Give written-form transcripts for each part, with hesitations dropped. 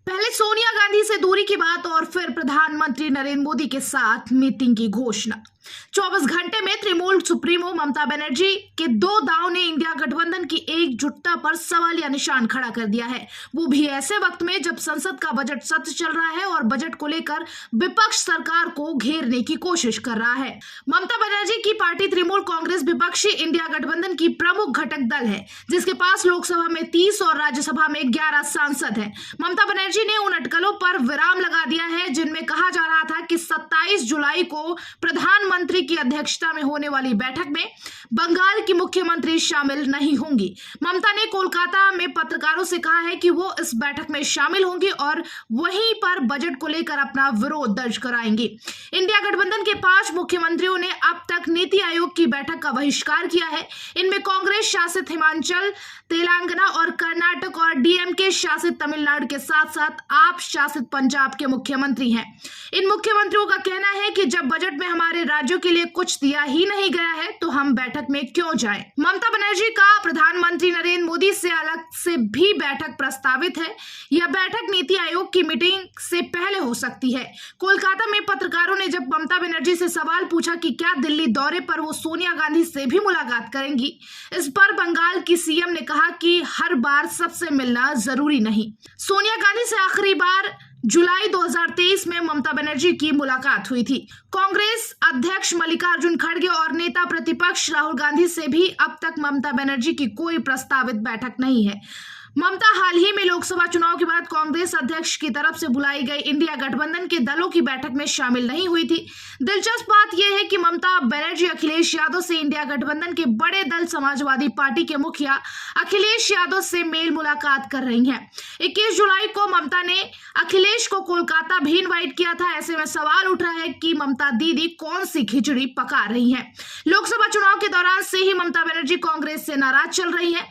पहले सोनिया गांधी से दूरी की बात और फिर प्रधानमंत्री नरेंद्र मोदी के साथ मीटिंग की घोषणा। 24 घंटे में तृणमूल सुप्रीमो ममता बनर्जी के दो दांव ने इंडिया गठबंधन की एकजुटता पर सवालिया निशान खड़ा कर दिया है, वो भी ऐसे वक्त में जब संसद का बजट सत्र चल रहा है और बजट को लेकर विपक्ष सरकार को घेरने की कोशिश कर रहा है। ममता बनर्जी की पार्टी तृणमूल कांग्रेस विपक्षी इंडिया गठबंधन की प्रमुख घटक दल है, जिसके पास लोकसभा में 30 और राज्यसभा में 11 सांसद हैं। ममता बनर्जी ने उन अटकलों पर विराम लगा दिया है जिनमें कहा जा रहा था कि 27 जुलाई को प्रधानमंत्री की अध्यक्षता में होने वाली बैठक में बंगाल की मुख्यमंत्री शामिल नहीं होंगी। ममता ने कोलकाता में पत्रकारों से कहा है कि वो इस बैठक में शामिल होंगी और वहीं पर बजट को लेकर अपना विरोध दर्ज कराएंगी। इंडिया गठबंधन के 5 मुख्यमंत्रियों ने अब तक नीति आयोग की बैठक का बहिष्कार किया है। इनमें कांग्रेस शासित हिमाचल, तेलंगाना और कर्नाटक और डीएमके शासित तमिलनाडु के साथ साथ आप शासित पंजाब के मुख्यमंत्री हैं। इन मुख्यमंत्रियों का कहना है कि जब बजट में हमारे राज्यों के लिए कुछ दिया ही नहीं गया है तो हम बैठक में क्यों जाएं। ममता बनर्जी का प्रधानमंत्री नरेंद्र मोदी से अलग से भी बैठक प्रस्तावित है। यह बैठक नीति आयोग की मीटिंग से पहले हो सकती है। कोलकाता में पत्रकारों ने जब ममता बनर्जी से सवाल पूछा कि क्या दिल्ली दौरे पर वो सोनिया गांधी से भी मुलाकात करेंगी, इस पर बंगाल की सीएम ने कहा कि हर बार सबसे मिलना जरूरी नहीं। सोनिया गांधी से आखिरी बार जुलाई 2023 में ममता बनर्जी की मुलाकात हुई थी। कांग्रेस अध्यक्ष मल्लिकार्जुन खड़गे और नेता प्रतिपक्ष राहुल गांधी से भी अब तक ममता बनर्जी की कोई प्रस्तावित बैठक नहीं है। ममता हाल ही में लोकसभा चुनाव के बाद कांग्रेस अध्यक्ष की तरफ से बुलाई गई इंडिया गठबंधन के दलों की बैठक में शामिल नहीं हुई थी। दिलचस्प बात यह है कि ममता बनर्जी अखिलेश यादव से इंडिया गठबंधन के बड़े दल समाजवादी पार्टी के मुखिया अखिलेश यादव से मेल मुलाकात कर रही हैं। 21 जुलाई को ममता ने अखिलेश को कोलकाता भी इनवाइट किया था। ऐसे में सवाल उठ रहा है कि ममता दीदी कौन सी खिचड़ी पका रही हैं। लोकसभा चुनाव के दौरान से ही ममता बनर्जी कांग्रेस से नाराज चल रही है।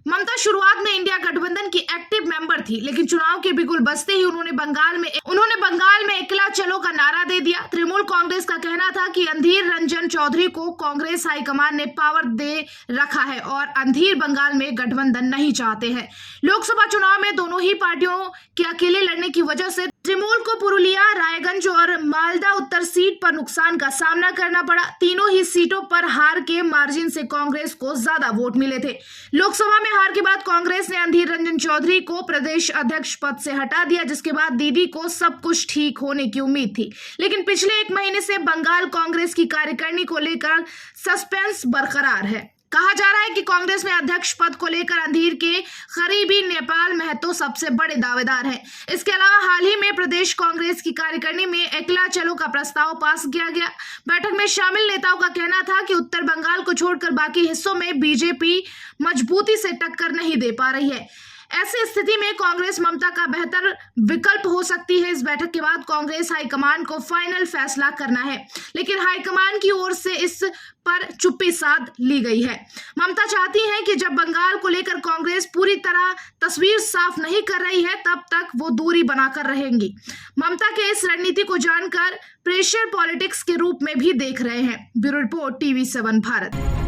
ममता शुरुआत में इंडिया गठबंधन की एक्टिव मेंबर थी, लेकिन चुनाव के बिगुल बजते ही उन्होंने बंगाल में अकेला चलो का नारा दे दिया। तृणमूल कांग्रेस का कहना था कि अंधीर रंजन चौधरी को कांग्रेस हाईकमान ने पावर दे रखा है और अंधीर बंगाल में गठबंधन नहीं चाहते हैं। लोकसभा चुनाव में दोनों ही पार्टियों के अकेले लड़ने की वजह से तृणमूल को पुरुलिया, रायगंज और मालदा उत्तर सीट पर नुकसान का सामना करना पड़ा। तीनों ही सीटों पर हार के मार्जिन से कांग्रेस को ज्यादा वोट मिले थे। लोकसभा में हार के बाद कांग्रेस ने अंधीर रंजन चौधरी को प्रदेश अध्यक्ष पद से हटा दिया, जिसके बाद दीदी को सब कुछ ठीक होने की उम्मीद थी। लेकिन पिछले 1 महीने से बंगाल कांग्रेस की कार्यकारिणी को लेकर सस्पेंस बरकरार है। कहा जा रहा है कि कांग्रेस में अध्यक्ष पद को लेकर अंधीर के करीबी नेपाल महतो सबसे बड़े दावेदार हैं। इसके अलावा हाल ही में प्रदेश कांग्रेस की कार्यकारिणी में अकेला चलो का प्रस्ताव पास किया गया। बैठक में शामिल नेताओं का कहना था कि उत्तर बंगाल को छोड़कर बाकी हिस्सों में बीजेपी मजबूती से टक्कर नहीं दे पा रही है। ऐसी स्थिति में कांग्रेस ममता का बेहतर विकल्प हो सकती है। इस बैठक के बाद कांग्रेस हाईकमान को फाइनल फैसला करना है, लेकिन हाईकमान की ओर से इस पर चुप्पी साध ली गई है। ममता चाहती हैं कि जब बंगाल को लेकर कांग्रेस पूरी तरह तस्वीर साफ नहीं कर रही है तब तक वो दूरी बनाकर रहेंगी। ममता के इस रणनीति को जानकर प्रेशर पॉलिटिक्स के रूप में भी देख रहे हैं। Bureau report, TV7 Bharat.